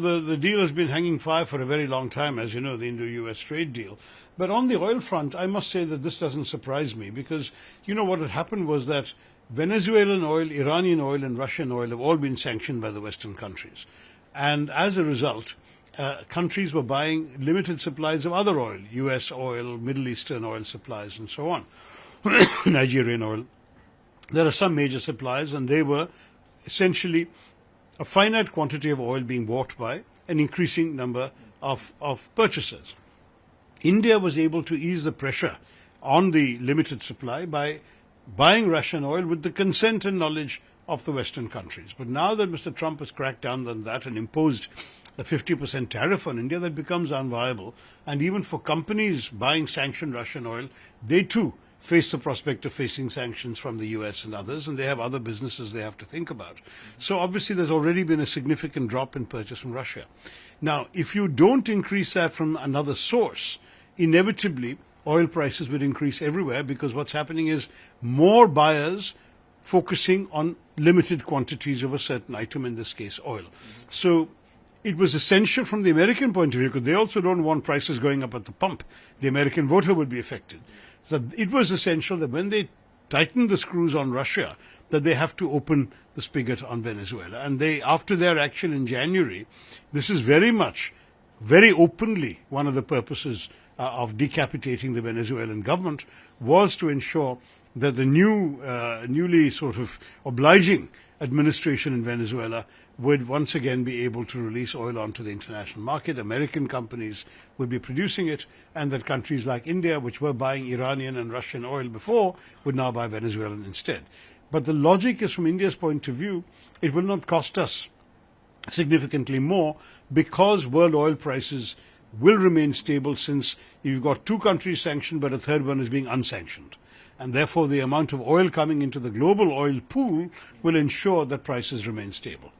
so the deal has been hanging fire for a very long time, as you know, the Indo-US trade deal. But on the oil front, I must say that this doesn't surprise me because, you know, what had happened was that Venezuelan oil, Iranian oil, and Russian oil have all been sanctioned by the Western countries. And as a result, countries were buying limited supplies of other oil, US oil, Middle Eastern oil supplies, and so on, Nigerian oil. There are some major suppliers, and they were essentially a finite quantity of oil being bought by an increasing number of purchasers. India was able to ease the pressure on the limited supply by buying Russian oil with the consent and knowledge of the Western countries. But now that Mr. Trump has cracked down on that and imposed a 50% tariff on India, that becomes unviable. And even for companies buying sanctioned Russian oil, they too face the prospect of facing sanctions from the US and others, and they have other businesses they have to think about. So obviously there's already been a significant drop in purchase from Russia. Now, if you don't increase that from another source, inevitably oil prices would increase everywhere, because what's happening is more buyers focusing on limited quantities of a certain item, in this case oil. So it was essential from the American point of view, because they also don't want prices going up at the pump. The American voter would be affected. So it was essential that when they tighten the screws on Russia, that they have to open the spigot on Venezuela. And they, after their action in January, this is very much, very openly, one of the purposes of decapitating the Venezuelan government was to ensure that the newly sort of obliging administration in Venezuela would once again be able to release oil onto the international market. American companies would be producing it, and that countries like India, which were buying Iranian and Russian oil before, would now buy Venezuelan instead. But the logic is, from India's point of view, it will not cost us significantly more, because world oil prices will remain stable, since you've got two countries sanctioned, but a third one is being unsanctioned. And therefore the amount of oil coming into the global oil pool will ensure that prices remain stable.